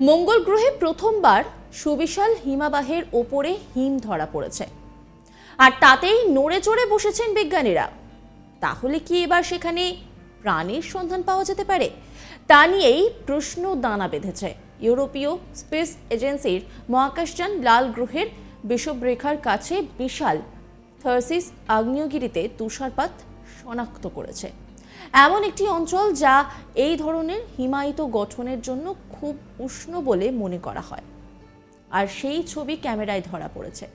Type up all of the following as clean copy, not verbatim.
মঙ্গল গ্রহে প্রথমবার সুবিশাল হিমাবাহের ওপরে হিম ধরা পড়েছে, আর তাতেই নড়ে চড়ে বসেছেন বিজ্ঞানীরা। তাহলে কি এবার সেখানে প্রাণের সন্ধান পাওয়া যেতে পারে? তা নিয়েই প্রশ্ন দানা বেঁধেছে। ইউরোপীয় স্পেস এজেন্সির মহাকাশযান লাল গ্রহের বিষুবরেখার কাছে বিশাল থার্সিস আগ্নেয়গিরিতে তুষারপাত শনাক্ত করেছে। এমন একটি অঞ্চল যা এই ধরনের হিমায়িত গঠনের জন্য খুব উষ্ণ বলে মনে করা হয়, আর সেই ছবি ক্যামেরায় ধরা পড়েছে।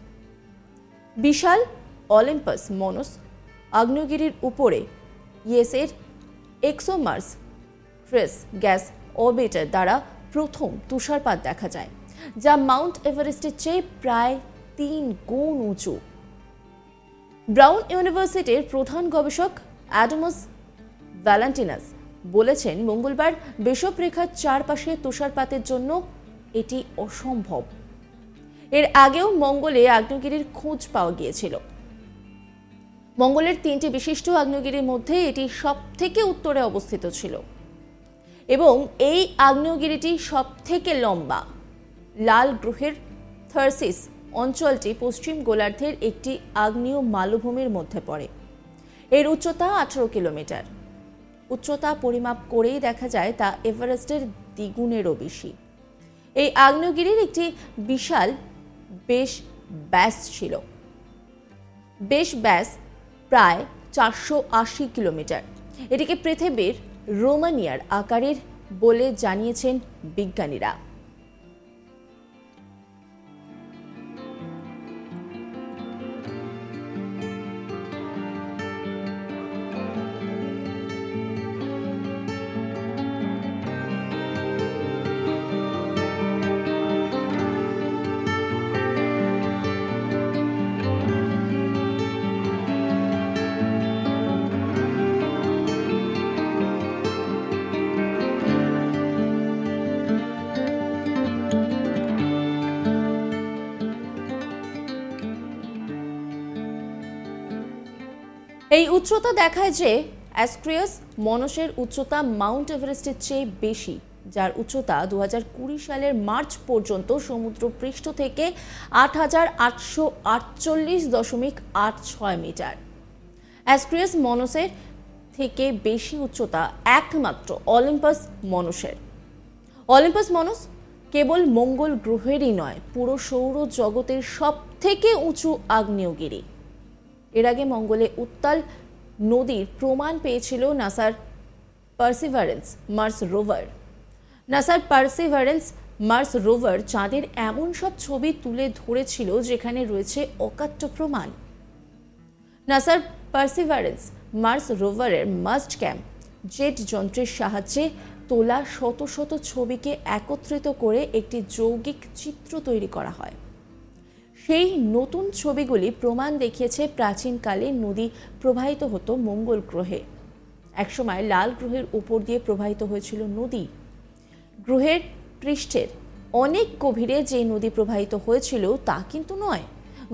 বিশাল অলিম্পাস মনস আগ্নেয়গিরির উপরে ইয়েসের এক্সোমার্স ট্রেস গ্যাস অরবিটার দ্বারা প্রথম তুষারপাত দেখা যায়, যা মাউন্ট এভারেস্টের চেয়ে প্রায় 3 গুণ উঁচু। ব্রাউন ইউনিভার্সিটির প্রধান গবেষক অ্যাডামস ভ্যালেন্টিনাস বলেছেন, মঙ্গলবার বিষুবরেখার চারপাশে তুষারপাতের জন্য এটি অসম্ভব। এর আগেও মঙ্গলে আগ্নেয়গিরির খোঁজ পাওয়া গিয়েছিল। মঙ্গলের 3টি বিশিষ্ট আগ্নেয়গিরির মধ্যে এটি সবথেকে উত্তরে অবস্থিত ছিল এবং এই আগ্নেয়গিরিটি সবথেকে লম্বা। লাল গ্রহের থার্সিস অঞ্চলটি পশ্চিম গোলার্ধের একটি আগ্নেয় মালভূমির মধ্যে পড়ে। এর উচ্চতা 18 কিলোমিটার। উচ্চতা পরিমাপ করেই দেখা যায় তা এভারেস্টের দ্বিগুণেরও বেশি। এই আগ্নেয়গিরির একটি বিশাল বেশ ব্যাস ছিল। বেশ ব্যাস প্রায় 480 কিলোমিটার। এটিকে পৃথিবীর রোমানিয়ার আকারের বলে জানিয়েছেন বিজ্ঞানীরা। এই উচ্চতা দেখায় যে অ্যাস্ট্রিয়াস মনসের উচ্চতা মাউন্ট এভারেস্টের চেয়ে বেশি, যার উচ্চতা 2020 সালের মার্চ পর্যন্ত সমুদ্র পৃষ্ঠ থেকে 8848.86 মিটার। অ্যাস্ট্রিয়াস মনসের থেকে বেশি উচ্চতা একমাত্র অলিম্পাস মনসের। অলিম্পাস মনস কেবল মঙ্গল গ্রহেরই নয়, পুরো সৌরজগতের সবথেকে উঁচু আগ্নেয়গিরি। এর আগে মঙ্গলে উত্তাল নদীর প্রমাণ পেয়েছিল নাসার পার্সিভারেন্স মার্স রোভার। নাসার পার্সিভারেন্স মার্স রোভার চাঁদের এমন সব ছবি তুলে ধরেছিল যেখানে রয়েছে অকাট্য প্রমাণ। নাসার পার্সিভারেন্স মার্স রোভারের মাস্ট ক্যাম্প জেট যন্ত্রের সাহায্যে তোলা শত শত ছবিকে একত্রিত করে একটি যৌগিক চিত্র তৈরি করা হয়। সেই নতুন ছবিগুলি প্রমাণ দেখিয়েছে প্রাচীনকালে নদী প্রবাহিত হতো মঙ্গল গ্রহে। একসময় লাল গ্রহের উপর দিয়ে প্রবাহিত হয়েছিল নদী। গ্রহের পৃষ্ঠের অনেক গভীরে যে নদী প্রবাহিত হয়েছিল তা কিন্তু নয়।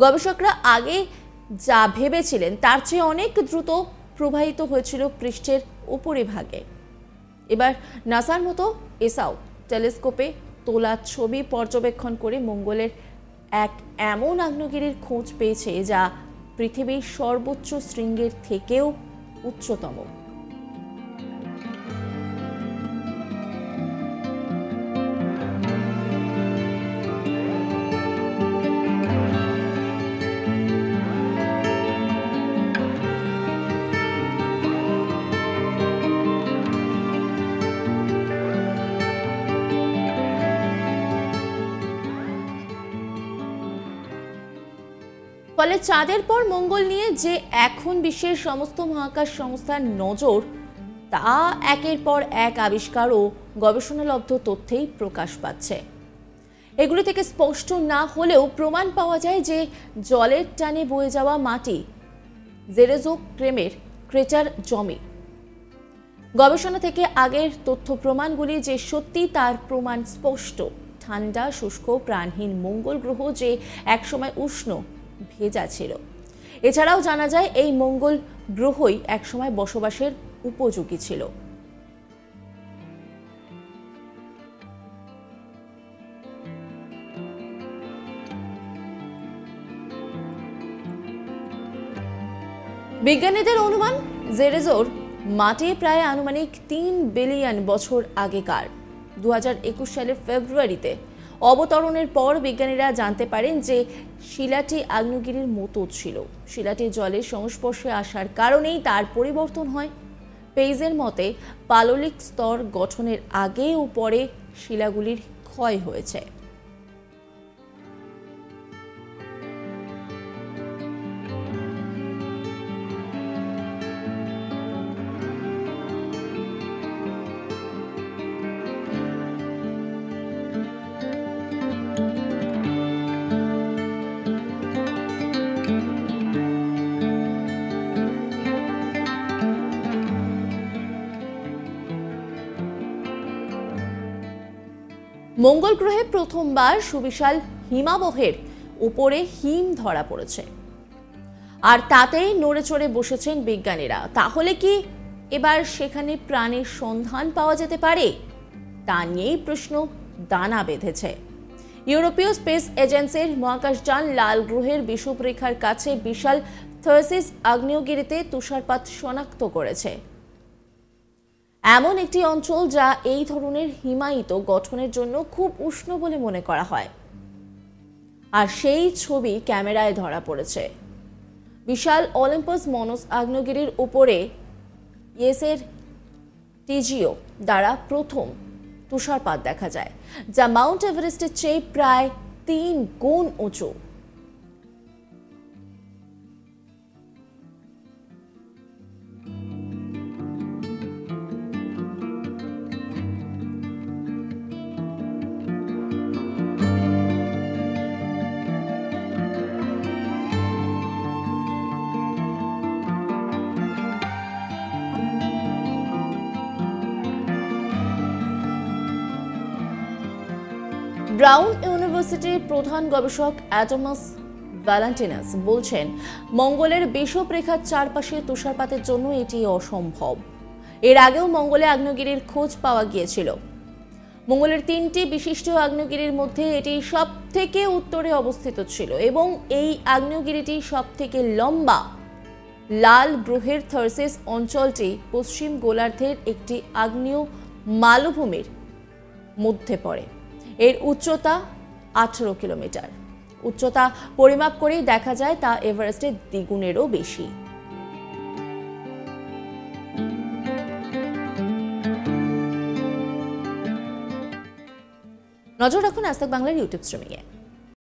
গবেষকরা আগে যা ভেবেছিলেন তার চেয়ে অনেক দ্রুত প্রবাহিত হয়েছিল পৃষ্ঠের উপরিভাগে। এবার নাসার মতো এসাও টেলিস্কোপে তোলা ছবি পর্যবেক্ষণ করে মঙ্গলের এক এমন আগ্নেয়গিরির খোঁজ পেয়েছে যা পৃথিবীর সর্বোচ্চ শৃঙ্গের থেকেও উচ্চতম। ফলে চাঁদের পর মঙ্গল নিয়ে যে এখন বিশ্বের সমস্ত মহাকাশ সংস্থার নজর, তা একের পর এক আবিষ্কার ও গবেষণালব্ধ তথ্যেই প্রকাশ পাচ্ছে। এগুলি থেকে স্পষ্ট না হলেও প্রমাণ পাওয়া যায় যে জলের টানে বয়ে যাওয়া মাটি জেরেজো ক্রেমের ক্রেটার জমে। গবেষণা থেকে আগের তথ্য প্রমাণগুলি যে সত্যি তার প্রমাণ স্পষ্ট। ঠান্ডা শুষ্ক প্রাণহীন মঙ্গল গ্রহ যে একসময় উষ্ণ ভেজা ছিল। এছাড়াও জানা যায় এই মঙ্গল গ্রহই একসময় বসবাসের উপযোগী ছিল। বিজ্ঞানীদের অনুমান জেরেজোর মাটি প্রায় আনুমানিক 3 বিলিয়ন বছর আগেকার। 2021 সালের ফেব্রুয়ারিতে অবতরণের পর বিজ্ঞানীরা জানতে পারেন যে শিলাটি আগ্নেয়গিরির মতো ছিল। শিলাটি জলের সংস্পর্শে আসার কারণেই তার পরিবর্তন হয়। পেইজের মতে পাললিক স্তর গঠনের আগে ও পরে শিলাগুলির ক্ষয় হয়েছে। মঙ্গল গ্রহে প্রথমবার সুবিশাল হিমাবহের উপরে হিম ধরা পড়েছে, আর তাতেই নড়ে চড়ে বসেছেন বিজ্ঞানীরা। তাহলে কি এবার সেখানে প্রাণের সন্ধান পাওয়া যেতে পারে? তা নিয়েই প্রশ্ন দানা বেঁধেছে। ইউরোপীয় স্পেস এজেন্সির মহাকাশযান লাল গ্রহের বিষুবরেখার কাছে বিশাল থার্সিস আগ্নেয়গিরিতে তুষারপাত শনাক্ত করেছে। এমন একটি অঞ্চল যা এই ধরনের হিমায়িত গঠনের জন্য খুব উষ্ণ বলে মনে করা হয়, আর সেই ছবি ক্যামেরায় ধরা পড়েছে। বিশাল অলিম্পাস মনস আগ্নেয়গিরির উপরে ইয়েসের টিজিও দ্বারা প্রথম তুষারপাত দেখা যায়, যা মাউন্ট এভারেস্টের চেয়ে প্রায় 3 গুণ উঁচু। ব্রাউন ইউনিভার্সিটির প্রধান গবেষক অ্যাডামাস ভ্যালেন্টিনাস বলছেন, মঙ্গলের বিষুবরেখার চারপাশে তুষারপাতের জন্য এটি অসম্ভব। এর আগেও মঙ্গলে আগ্নেয়গিরির খোঁজ পাওয়া গিয়েছিল। মঙ্গলের 3টি বিশিষ্ট আগ্নেয়গিরির মধ্যে এটি সব থেকে উত্তরে অবস্থিত ছিল এবং এই আগ্নেয়গিরিটি সব থেকে লম্বা। লাল গ্রহের থার্সিস অঞ্চলটি পশ্চিম গোলার্ধের একটি আগ্নেয় মালভূমির মধ্যে পড়ে। এর উচ্চতা 18 কিলোমিটার। উচ্চতা পরিমাপ করেই দেখা যায় তা এভারেস্টের দ্বিগুণেরও বেশি। নজর রাখুন আজ তাক বাংলার ইউটিউব স্ট্রিমিংয়ে।